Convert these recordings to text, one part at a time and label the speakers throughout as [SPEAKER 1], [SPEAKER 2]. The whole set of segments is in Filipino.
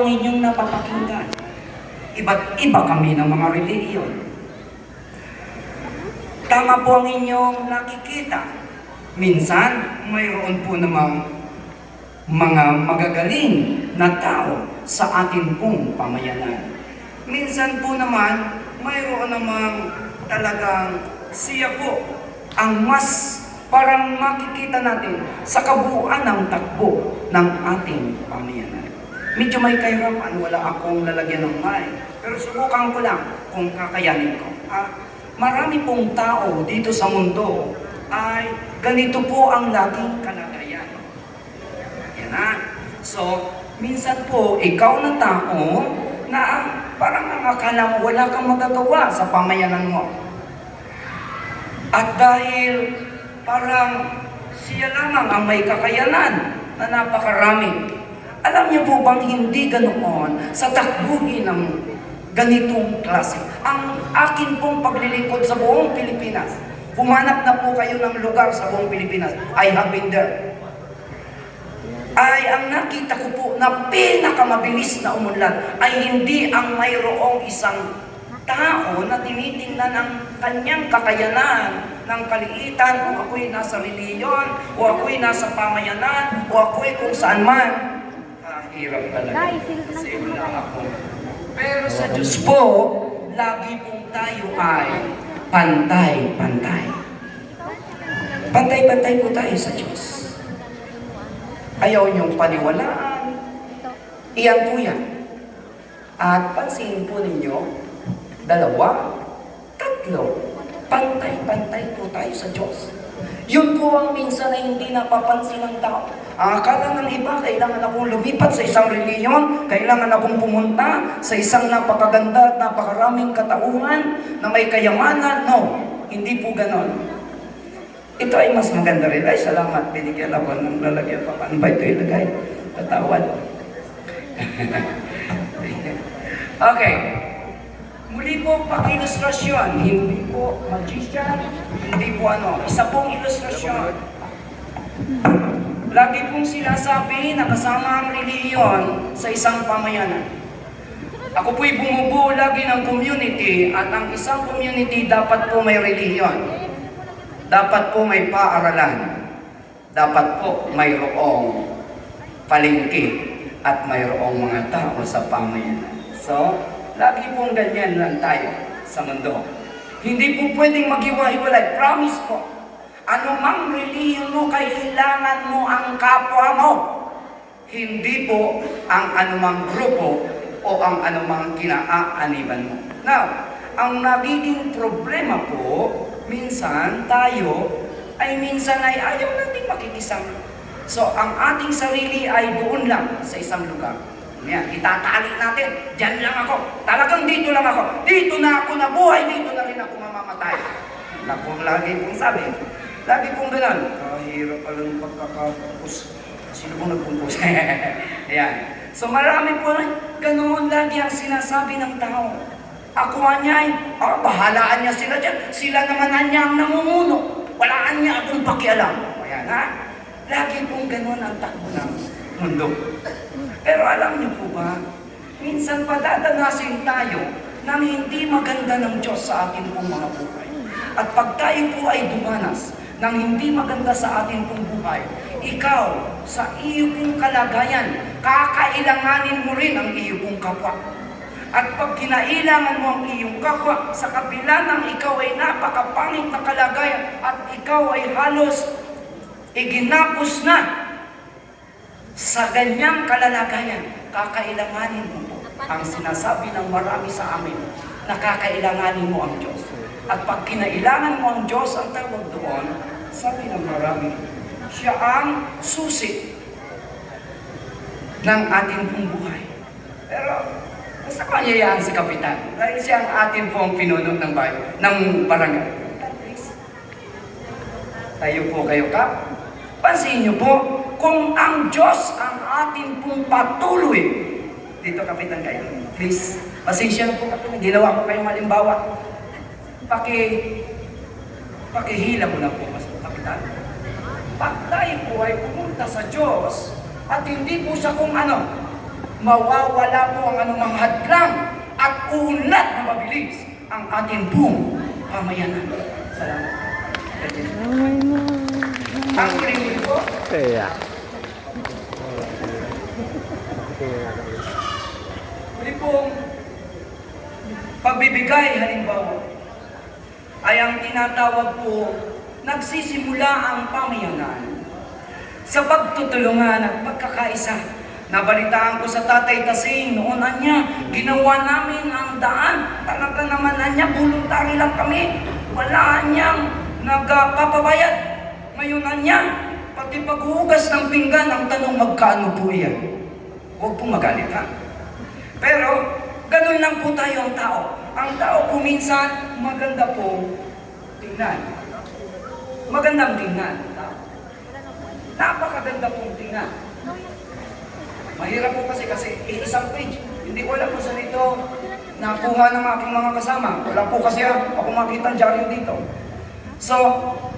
[SPEAKER 1] ang inyong napapakinggan. Iba't iba kami ng mga relihiyon. Tama po ang inyong nakikita. Minsan, mayroon po namang mga magagaling na tao sa atin pong pamayanan. Minsan po naman, mayroon namang talagang siya po ang mas parang makikita natin sa kabuuan ng takbo ng ating pamayanan. Medyo may kahirapan, wala akong lalagyan ng mic. Pero subukan ko lang kung kakayanin ko. Marami pong tao dito sa mundo ay ganito po ang laging kalagayan. Yan na. So, minsan po, ikaw na tao na parang ang akala mo wala kang magagawa sa pamayanan mo. At dahil parang siya lamang ang may kakayanan na napakarami. Alam niyo po bang hindi ganoon sa takbuhin ng ganitong klase? Ang akin pong paglilingkod sa buong Pilipinas, humanap na po kayo ng lugar sa buong Pilipinas, I have been there. Ay ang nakita ko po na pinakamabilis na umunlad ay hindi ang mayroong isang tao na tinitingnan ang kanyang kakayanan ng kaliitan, o ako'y nasa reliyon, o ako'y nasa pamayanan, o ako'y kung saan man. Hirap talaga. Kasi wala ako. Pero sa Diyos po, lagi pong tayo ay pantay-pantay. Pantay-pantay po tayo sa Diyos. Ayaw niyong paniwalaan. Iyan po yan. At pansinin po ninyo, 2, 3, pantay-pantay po tayo sa Diyos. Yun po ang minsan na hindi napapansin ng tao. Akala ng iba, kailangan akong lumipat sa isang reliyon, kailangan akong pumunta sa isang napakaganda at napakaraming katauhan na may kayamanan. No, hindi po ganon. Ito ay mas maganda rin. Ay, salamat, binigyan ako ng lalagyan pa. Ano ba ito ilagay? Patawad. Okay. Muli po, pang-ilustrasyon. Hindi po magician, hindi po isa pong ilustrasyon. Lagi pong sinasabi na kasama ang relihiyon sa isang pamayanan. Ako po'y bumubuo lagi ng community at ang isang community dapat po may relihiyon. Dapat po may paaralan. Dapat po mayroong palengke at mayroong mga tao sa pamayanan. So, lagi pong ganyan lang tayo sa mundo. Hindi po pwedeng maghiwa-hiwalay. Promise po. Anumang relihiyon mo, kailangan mo ang kapwa mo. Hindi po ang anumang grupo o ang anumang kinaaaniban mo. Now, ang nagiging problema po, minsan tayo ay ayaw nating makikisama. So, ang ating sarili ay doon lang sa isang lugar. Yan, itatali natin. Diyan lang ako. Talagang dito lang ako. Dito na ako nabuhay, dito na rin ako mamamatay. Lagi pong sabi. Lagi pong ganun. Kahirap pala ng pagkakapos. Sino pong nagpumpos? Ayan. So marami po ganoon lagi ang sinasabi ng tao. Ako anyay, bahalaan niya sila dyan. Sila naman niya ang namumuno. Walaan niya akong pakialam. Ayan ha. Lagi pong ganun ang takbo ng mundo. Pero alam niyo po ba, minsan padadanasin tayo ng hindi maganda ng Diyos sa ating pong mga buhay. At pag tayo po ay dumanas ng hindi maganda sa ating pong buhay, ikaw, sa iyo pong kalagayan, kakailanganin mo rin ang iyo pong kapwa. At pag kinailangan mo ang iyong kapwa, sa kabila ng ikaw ay napakapangit na kalagayan at ikaw ay halos iginapos na sa ganyang kalalagayan, kakailanganin mo po ang sinasabi ng marami sa amin na kakailanganin mo ang Diyos. At pag kinailangan mo ang Diyos, ang tawag doon, sabi ng marami, siya ang susi ng ating pong buhay. Pero, basta ko anyayaan si Kapitan, dahil siya ang ating pong pinuno ng bahay, ng barangay. Tayo po kayo, Kap. Pansin niyo po, kung ang Diyos ang ating pong patuloy, dito Kapitan kayo, please, pasensya na po Kapitan, ginawa ko kayong halimbawa. Pakihila mo na po, Kapitan. Pag tayo po ay pumunta sa Diyos, at hindi po siya kung mawawala po ang anumang hadlang at uunlad na mabilis ang ating pong pamayanan. Salamat. Ang kiringin po,
[SPEAKER 2] Kaya.
[SPEAKER 1] muli pong pagbibigay halimbawa ay ang tinatawag po nagsisimula ang pamayanan sa pagtutulungan at pagkakaisa. Nabalitaan ko sa Tatay Tasing noon niya, ginawa namin ang daan. Talaga naman niya, voluntary lang kami. Wala niyang nagpapabayad. Ngayon niya, pati paghuhugas ng pinggan, ang tanong magkano po yan? Huwag po magalit ha. Pero, ganun lang po tayo ang tao. Ang tao po minsan, maganda po tingnan. Magandang tingnan. Napakaganda pong tingnan. Mahirap po kasi isang page. Hindi ko alam kung saan ito nakuha ng aking mga kasama. Wala po kasi ako makita dyan dito. So,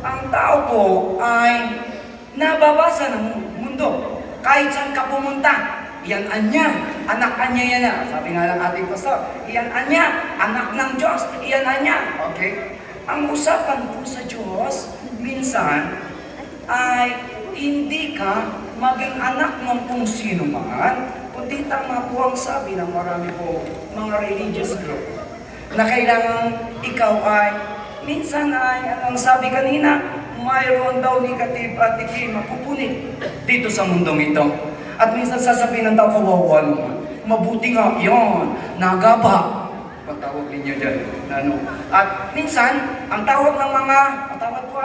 [SPEAKER 1] ang tao po ay nababasa ng mundo. Kahit saan ka pumunta, yan anya, anak anya yan na. Sabi nga ng ating pastor, yan anya, anak ng Diyos, yan anya. Okay? Ang usapan po sa Diyos, minsan, ay hindi ka maging anak ng kung sino man, kundi tama po ang sabi ng marami po mga religious group na kailangan ikaw ay, minsan ay, ang sabi kanina, mayroon daw negative at hindi mapupunit dito sa mundong ito. At minsan sasabihin ng tao, kawawa naman, mabuti nga, yon, nagaba. Patawag ninyo dyan. Ano? At minsan, ang tawag ng mga, patawag ko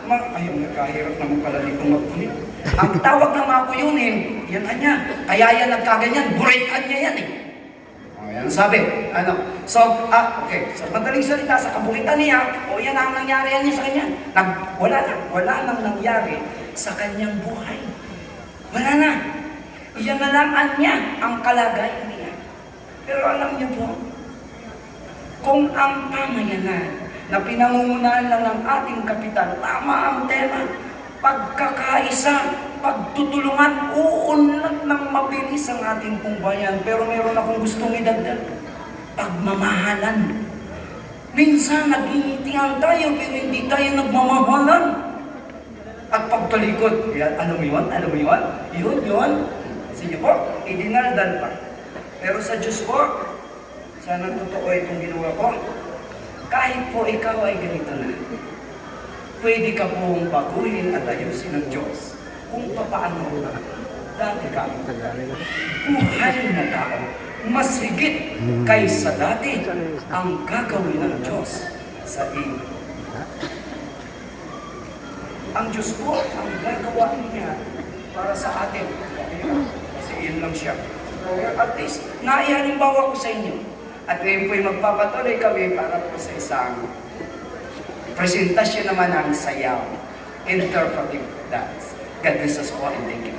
[SPEAKER 1] ayaw, nagkahirap naman pala dito magpunit. Ang tawag ng mga kuyunin, yan anya. Kaya yan nagkaganyan, burekan niya yan eh. O yan sabi. Ano? So, okay. So, madaling salita, sa kabukitan niya, o yan ang nangyari yan niya sa kanya. Wala nang nangyari sa kanyang buhay. Wala na. Iyan na lang niya ang kalagayan niya. Pero alam niyo po, kung ang pamayanan na pinangungunahan lang ng ating kapitan, tama ang tema, pagkakaisa, pagtutulungan, uunlad ng mabilis ang ating pumbayan. Pero meron akong gustong idagdag, pagmamahalan. Minsan nagingitian tayo, pero hindi tayo nagmamahalan. At pagtalikod, alam mo yun? Alam mo yun? Yun. Sige po, idinaldal pa. Pero sa Diyos po, sana totoo itong ginawa ko. Kahit po ikaw ay ganito na, pwede ka pong baguhin at ayusin ng Diyos kung paano dati ka. Buhay na tao, mas higit kaysa dati ang gagawin ng Diyos sa iyo. Ang Diyos po ang gagawa niya para sa atin. Kasi yun lang siya. At least, naihalimbawa ko sa inyo. At ngayon po'y magpapatuloy kami para po sa isang presentasyon naman ng sayaw, interpretive dance. God bless us po and thank you.